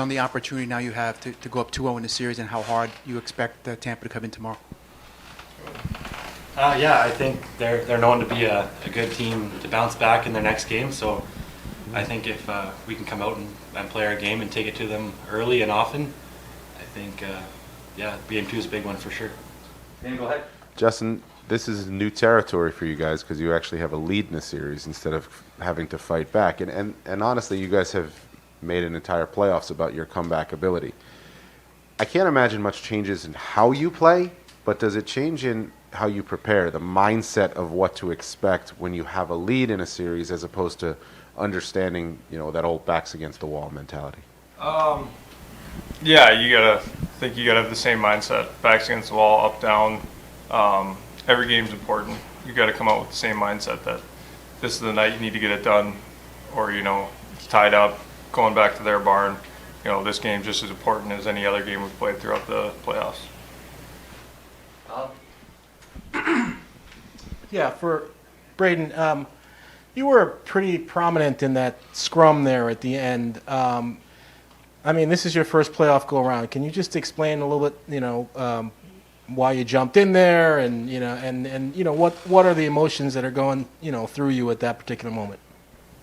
on the opportunity now you have to go up 2-0 in the series and how hard you expect Tampa to come in tomorrow? Yeah, I think they're known to be a good team to bounce back in their next game. So I think if we can come out and play our game and take it to them early and often, I think, game 2 is a big one for sure. Dan, go ahead. Justin, this is new territory for you guys because you actually have a lead in the series instead of having to fight back. And honestly, you guys have made an entire playoffs about your comeback ability. I can't imagine much changes in how you play, but does it change in how you prepare, the mindset of what to expect when you have a lead in a series as opposed to understanding, that old backs against the wall mentality? Yeah, you gotta have the same mindset. Backs against the wall, up, down. Every game's important. You gotta come out with the same mindset that this is the night you need to get it done, or it's tied up, going back to their barn. This game's just as important as any other game we've played throughout the playoffs. Yeah, for Braden, you were pretty prominent in that scrum there at the end. This is your first playoff go around. Can you just explain a little bit, why you jumped in there, and what are the emotions that are going, through you at that particular moment?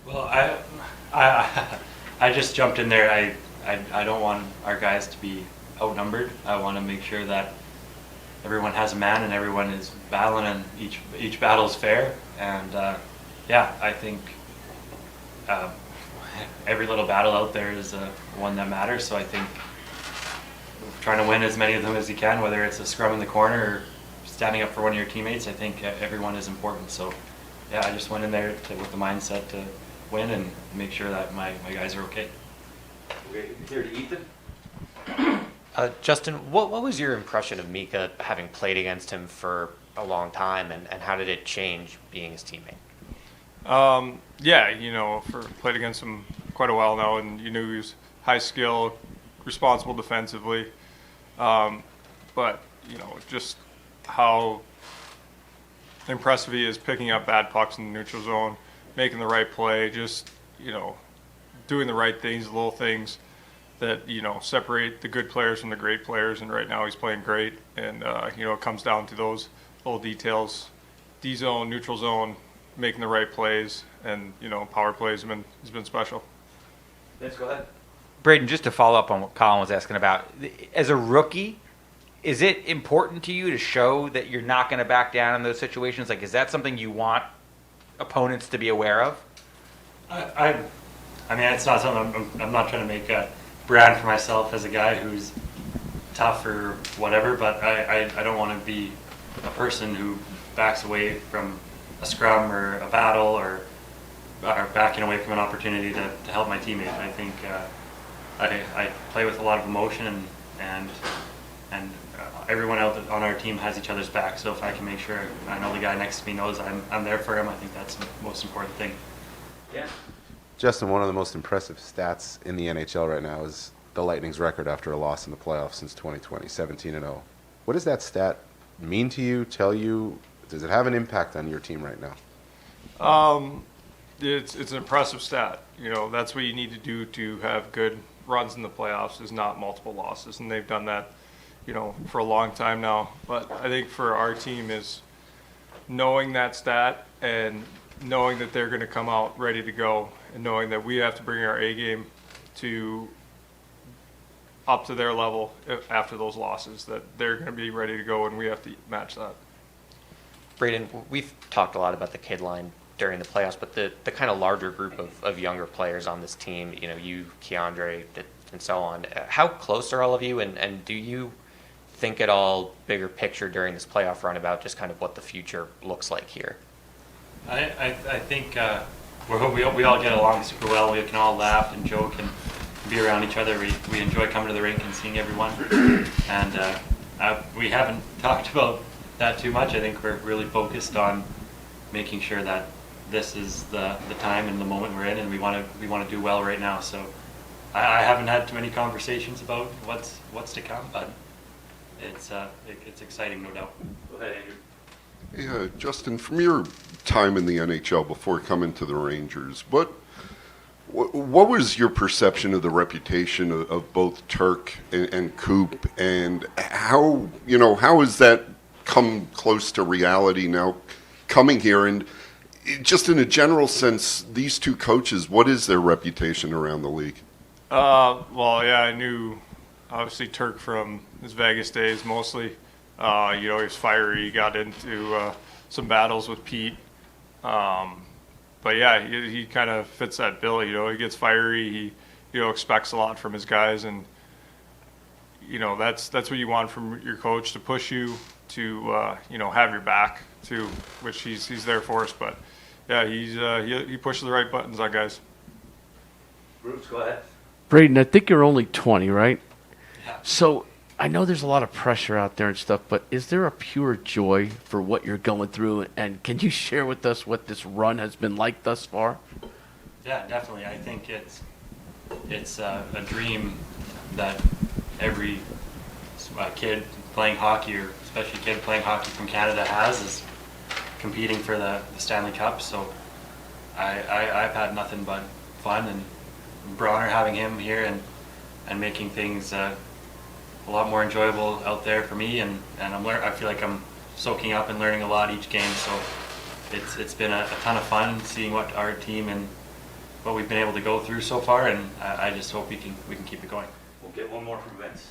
Well, I just jumped in there. I don't want our guys to be outnumbered. I want to make sure that everyone has a man and everyone is battling and each battle is fair. And I think every little battle out there is one that matters. So I think trying to win as many of them as you can, whether it's a scrum in the corner or standing up for one of your teammates, I think everyone is important. So I just went in there with the mindset to win and make sure that my guys are okay. Okay, here to Ethan. Justin, what was your impression of Mika, having played against him for a long time, and how did it change being his teammate? Played against him quite a while now, and you knew he was high skill, responsible defensively. But just how impressive he is picking up bad pucks in the neutral zone, making the right play, just, doing the right things, the little things that, separate the good players from the great players. And right now he's playing great. And, it comes down to those little details, D-zone, neutral zone, making the right plays, and, power plays has been special. Let's go ahead. Braden, just to follow up on what Colin was asking about, as a rookie, is it important to you to show that you're not going to back down in those situations? Like, is that something you want opponents to be aware of? It's not something I'm not trying to make a brand for myself as a guy who's tough or whatever, but I don't want to be a person who backs away from a scrum or a battle or backing away from an opportunity to help my teammate. I think I play with a lot of emotion, and everyone out on our team has each other's back. So if I can make sure I know the guy next to me knows I'm there for him, I think that's the most important thing. Yeah. Justin, one of the most impressive stats in the NHL right now is the Lightning's record after a loss in the playoffs since 2020, 17-0. What does that stat mean to you, tell you? Does it have an impact on your team right now? It's an impressive stat. That's what you need to do to have good runs in the playoffs, is not multiple losses. And they've done that, for a long time now. But I think for our team is knowing that stat and knowing that they're going to come out ready to go, and knowing that we have to bring our A game up to their level after those losses, that they're going to be ready to go and we have to match that. Braden, we've talked a lot about the kid line during the playoffs, but the kind of larger group of younger players on this team, you, Keandre, and so on, how close are all of you, and do you think at all bigger picture during this playoff run about just kind of what the future looks like here? I think we all get along super well. We can all laugh and joke and be around each other. We enjoy coming to the rink and seeing everyone. And we haven't talked about that too much. I think we're really focused on making sure that this is the time and the moment we're in, and we want to do well right now. So I haven't had too many conversations about what's to come, but it's exciting, no doubt. Go ahead, Andrew. Justin, from your time in the NHL before coming to the Rangers, what What was your perception of the reputation of both Turk and Coop, and how has that come close to reality now, coming here? And just in a general sense, these two coaches, what is their reputation around the league? Well, yeah, I knew obviously Turk from his Vegas days mostly. He was fiery. He got into some battles with Pete. But yeah, he kind of fits that bill. He gets fiery. He expects a lot from his guys, and that's what you want from your coach, to push you, to have your back too, which he's there for us. But yeah, he pushes the right buttons on guys. Bruce, go ahead. Braden, I think you're only 20, right? Yeah. So I know there's a lot of pressure out there and stuff, but is there a pure joy for what you're going through? And can you share with us what this run has been like thus far? Yeah, definitely. I think it's a dream that every kid playing hockey, or especially a kid playing hockey from Canada, has, is competing for the Stanley Cup. So I've had nothing but fun, and Braun, having him here and making things a lot more enjoyable out there for me, and I feel like I'm soaking up and learning a lot each game. So it's been a ton of fun seeing what our team and what we've been able to go through so far, and I just hope we can keep it going. We'll get one more from Vince.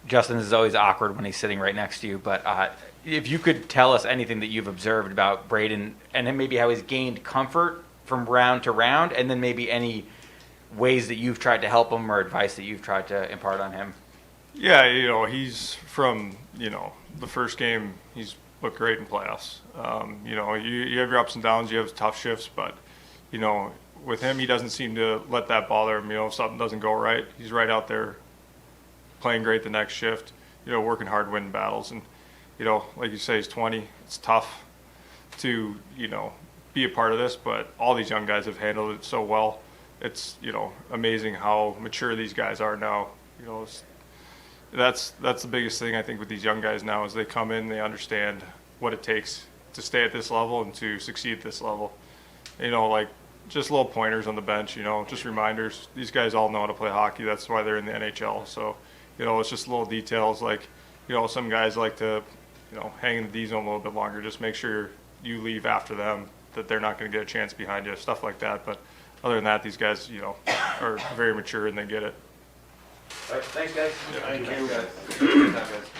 Justin, is always awkward when he's sitting right next to you, but if you could tell us anything that you've observed about Braden, and then maybe how he's gained comfort from round to round, and then maybe any ways that you've tried to help him or advice that you've tried to impart on him. Yeah, he's from, the first game, he's looked great in playoffs. You have your ups and downs, you have tough shifts, but, with him, he doesn't seem to let that bother him. If something doesn't go right, he's right out there playing great the next shift, working hard, winning battles. And, like you say, he's 20. It's tough to, be a part of this, but all these young guys have handled it so well. It's, amazing how mature these guys are now. That's the biggest thing I think with these young guys now, is they come in, they understand what it takes to stay at this level and to succeed at this level. Like just little pointers on the bench, just reminders. These guys all know how to play hockey. That's why they're in the NHL. So, it's just little details like, some guys like to, hang in the D zone a little bit longer. Just make sure you leave after them, that they're not going to get a chance behind you, stuff like that. But other than that, these guys, are very mature and they get it. All right, thanks, guys. Yeah. Thank you.